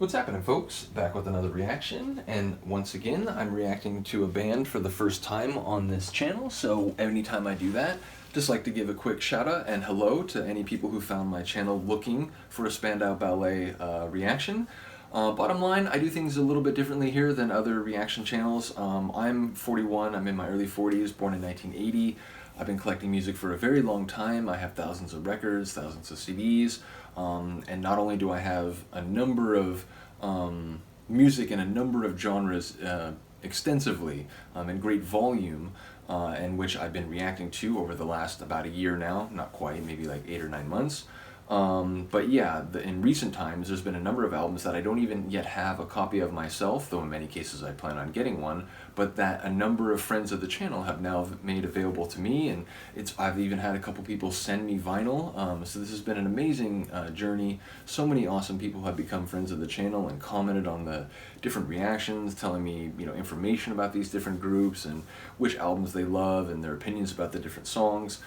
What's happening, folks? Back with another reaction, and once again, I'm reacting to a band for the first time on this channel, so anytime I do that, just like to give a quick shout out and hello to any people who found my channel looking for a Spandau Ballet reaction. Bottom line, I do things a little bit differently here than other reaction channels. I'm 41, I'm in my early 40s, born in 1980. I've been collecting music for a very long time. I have thousands of records, thousands of CDs, and not only do I have a number of music in a number of genres extensively in great volume, and which I've been reacting to over the last about a year now, not quite, maybe like 8 or 9 months. But yeah, in recent times there's been a number of albums that I don't even yet have a copy of myself, though in many cases I plan on getting one, but that a number of friends of the channel have now made available to me, and I've even had a couple people send me vinyl, so this has been an amazing journey. So many awesome people have become friends of the channel and commented on the different reactions, telling me, information about these different groups and which albums they love and their opinions about the different songs.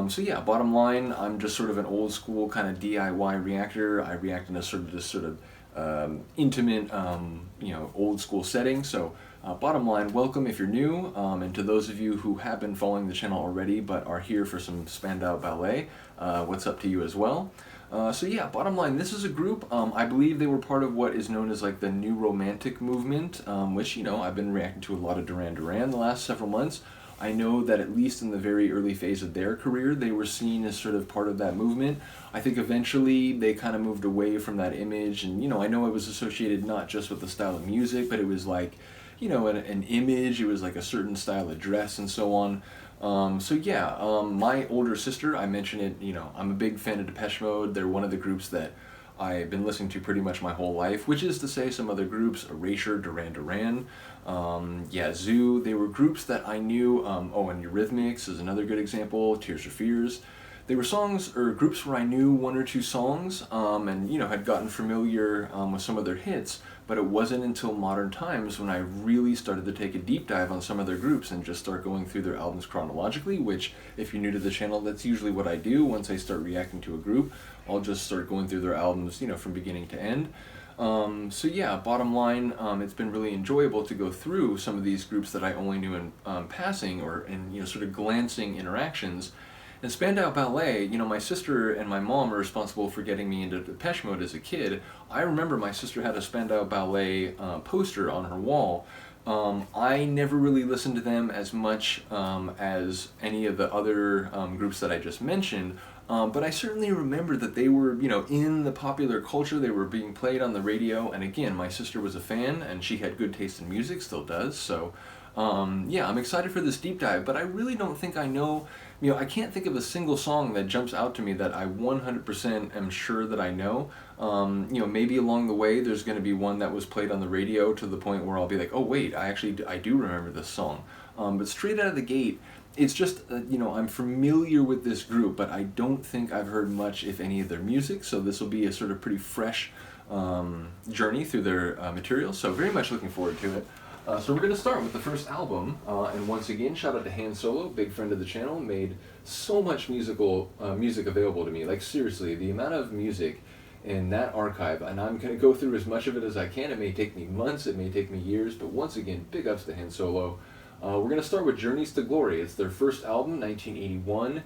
So yeah, bottom line, I'm just sort of an old school kind of DIY reactor. I react in a sort of intimate, old school setting. So bottom line, welcome if you're new, and to those of you who have been following the channel already but are here for some Spandau Ballet, what's up to you as well. So yeah, bottom line, this is a group, I believe they were part of what is known as like the New Romantic movement, which, I've been reacting to a lot of Duran Duran the last several months. I know that at least in the very early phase of their career, they were seen as sort of part of that movement. I think eventually they kind of moved away from that image, and I know it was associated not just with the style of music, but it was like, an image, it was like a certain style of dress and so on. So yeah, my older sister, I mentioned it, I'm a big fan of Depeche Mode. They're one of the groups that I've been listening to pretty much my whole life, which is to say some other groups, Erasure, Duran Duran, Zoo. They were groups that I knew. And Eurythmics is another good example, Tears for Fears. They were songs or groups where I knew one or two songs, and had gotten familiar with some of their hits, but it wasn't until modern times when I really started to take a deep dive on some of their groups and just start going through their albums chronologically, which, if you're new to the channel, that's usually what I do. Once I start reacting to a group, I'll just start going through their albums, from beginning to end. So yeah, bottom line, it's been really enjoyable to go through some of these groups that I only knew in passing or in sort of glancing interactions. In Spandau Ballet, my sister and my mom are responsible for getting me into Depeche Mode as a kid. I remember my sister had a Spandau Ballet poster on her wall. I never really listened to them as much as any of the other groups that I just mentioned, but I certainly remember that they were, in the popular culture. They were being played on the radio, and again, my sister was a fan, and she had good taste in music, still does, so yeah, I'm excited for this deep dive, but I really don't think I know, I can't think of a single song that jumps out to me that I 100% am sure that I know. Maybe along the way there's going to be one that was played on the radio to the point where I'll be like, oh wait, I do remember this song. But straight out of the gate, it's just, I'm familiar with this group, but I don't think I've heard much, if any, of their music, so this will be a sort of pretty fresh journey through their material, so very much looking forward to it. So we're going to start with the first album, and once again, shout out to Han Solo, big friend of the channel, made so much music available to me. Like seriously, the amount of music in that archive, and I'm going to go through as much of it as I can. It may take me months, it may take me years, but once again, big ups to Han Solo. We're going to start with Journeys to Glory. It's their first album, 1981.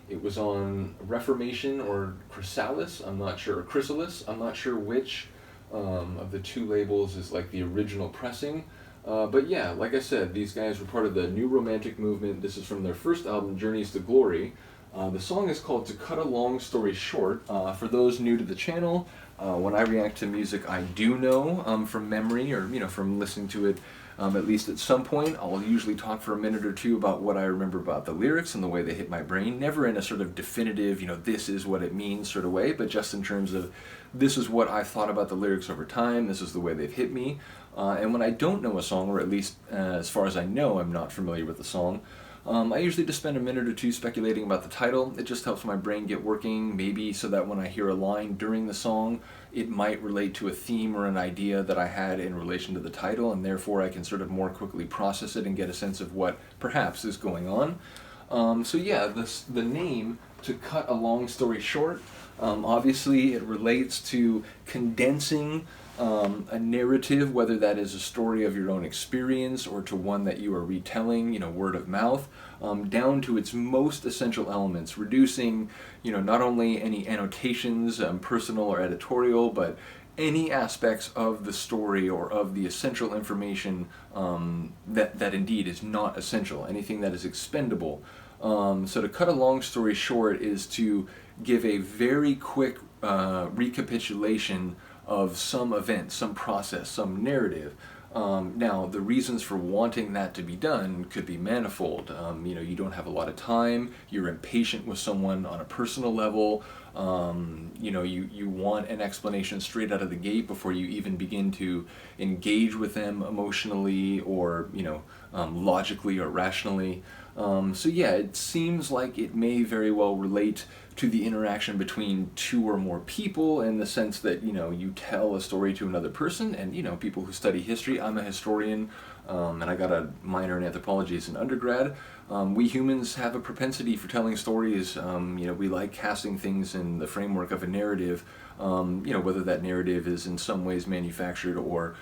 It was on Reformation or Chrysalis, I'm not sure, or Chrysalis, I'm not sure which of the two labels is like the original pressing. But yeah, like I said, these guys were part of the New Romantic movement. This is from their first album, Journeys to Glory. The song is called To Cut a Long Story Short. For those new to the channel, when I react to music I do know from memory or from listening to it at least at some point, I'll usually talk for a minute or two about what I remember about the lyrics and the way they hit my brain. Never in a sort of definitive, this is what it means sort of way, but just in terms of this is what I've thought about the lyrics over time, this is the way they've hit me. And when I don't know a song, or at least as far as I know I'm not familiar with the song, I usually just spend a minute or two speculating about the title. It just helps my brain get working, maybe so that when I hear a line during the song, it might relate to a theme or an idea that I had in relation to the title, and therefore I can sort of more quickly process it and get a sense of what perhaps is going on. So yeah, the name, To Cut a Long Story Short, Obviously, it relates to condensing a narrative, whether that is a story of your own experience or to one that you are retelling, word of mouth, down to its most essential elements, reducing, not only any annotations, personal or editorial, but any aspects of the story or of the essential information that indeed is not essential, anything that is expendable. So to cut a long story short is to give a very quick recapitulation of some event, some process, some narrative. Now, the reasons for wanting that to be done could be manifold. You don't have a lot of time, you're impatient with someone on a personal level, you want an explanation straight out of the gate before you even begin to engage with them emotionally or, logically or rationally. So yeah, it seems like it may very well relate to the interaction between two or more people in the sense that, you tell a story to another person, and, people who study history, I'm a historian, and I got a minor in anthropology as an undergrad. We humans have a propensity for telling stories. We like casting things in the framework of a narrative, whether that narrative is in some ways manufactured or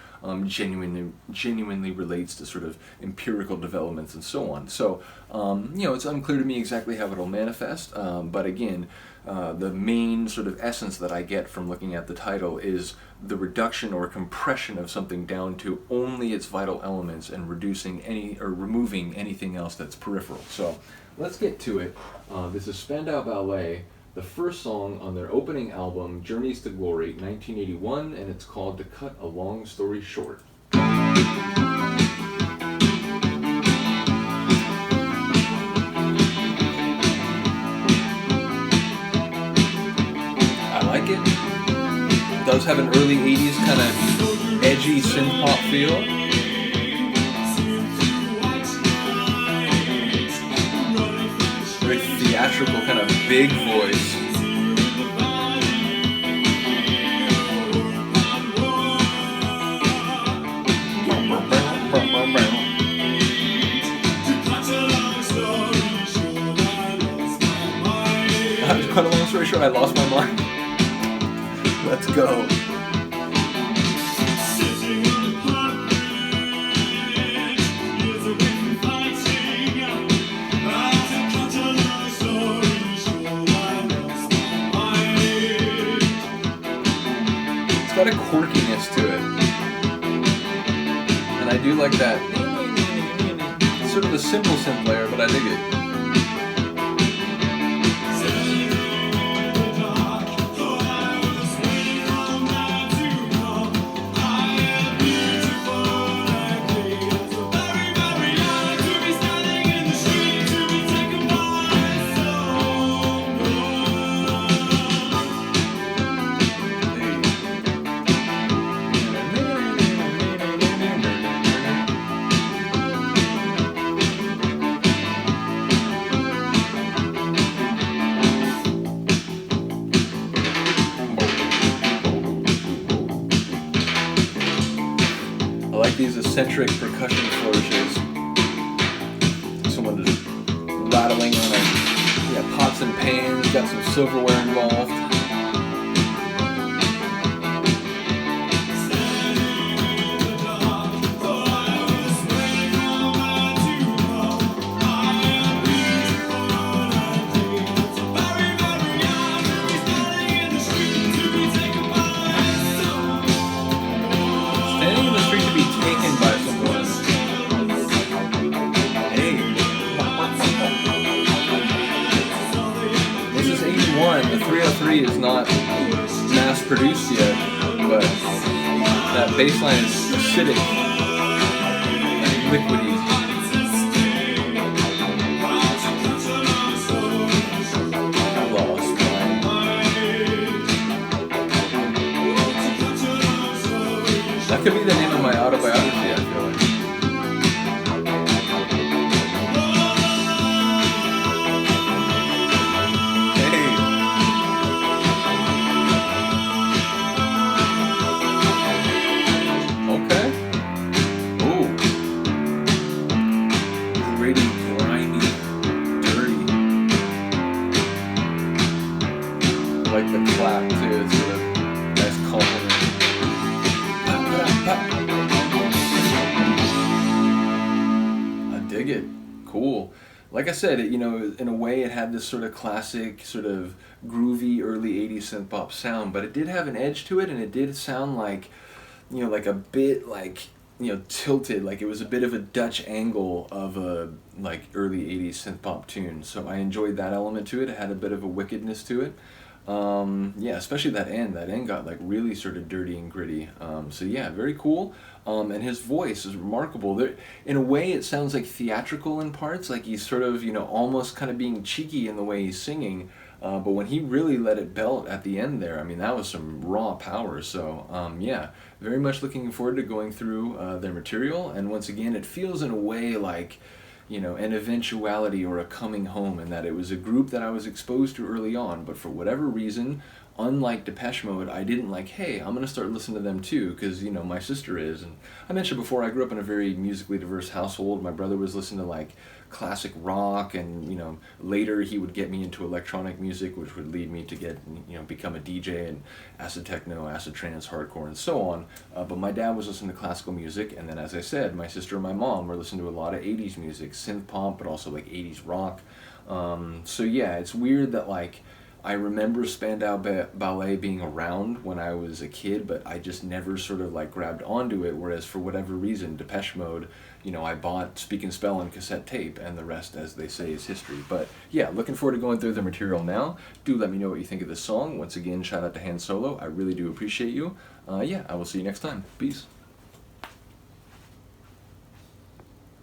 genuinely relates to sort of empirical developments and so on. So, it's unclear to me exactly how it'll manifest, but again, the main sort of essence that I get from looking at the title is the reduction or compression of something down to only its vital elements and removing anything else that's peripheral. So let's get to it. This is Spandau Ballet, the first song on their opening album, Journeys to Glory, 1981, and it's called To Cut a Long Story Short. It does have an early 80s kind of edgy synth pop feel. Very theatrical kind of big voice. To cut a long story short, I lost my mind. Let's go. It's got a quirkiness to it. And I do like that. It's sort of a simple synth layer, but I dig it. I like these eccentric percussion flourishes. Someone just rattling on pots and pans, got some silverware involved. Standing in the street to be taken by someone. Hey. This is 81. The 303 is not mass produced yet, but that bass line is acidic and liquidy. That could be the name of my autobiography, I feel like. Hey. Okay. Ooh. Gritty, grimy, dirty. I like the Cool. Like I said, you know, in a way, it had this sort of classic, sort of groovy early '80s synth pop sound, but it did have an edge to it, and it did sound like, you know, like a bit like, you know, tilted, like it was a bit of a Dutch angle of a like early '80s synth pop tune. So I enjoyed that element to it. It had a bit of a wickedness to it. Yeah, especially that end. That end got like really sort of dirty and gritty. So yeah, very cool. And his voice is remarkable. There, in a way, it sounds like theatrical in parts, like he's sort of, you know, almost kind of being cheeky in the way he's singing. But when he really let it belt at the end there, I mean, that was some raw power. So yeah, very much looking forward to going through their material. And once again, it feels in a way like, you know, an eventuality or a coming home, and that it was a group that I was exposed to early on, but for whatever reason, unlike Depeche Mode, I didn't like, hey, I'm going to start listening to them too, because, you know, my sister is. And I mentioned before, I grew up in a very musically diverse household. My brother was listening to, like, classic rock, and, you know, later he would get me into electronic music, which would lead me to get, you know, become a DJ and acid techno, acid trance, hardcore, and so on. But my dad was listening to classical music, and then, as I said, my sister and my mom were listening to a lot of 80s music, synth pop, but also, like, 80s rock. So yeah, it's weird that, like, I remember Spandau Ballet being around when I was a kid, but I just never sort of like grabbed onto it, whereas for whatever reason, Depeche Mode, you know, I bought Speak and Spell on cassette tape, and the rest, as they say, is history. But yeah, looking forward to going through the material now. Do let me know what you think of this song. Once again, shout out to Han Solo. I really do appreciate you. Yeah, I will see you next time. Peace.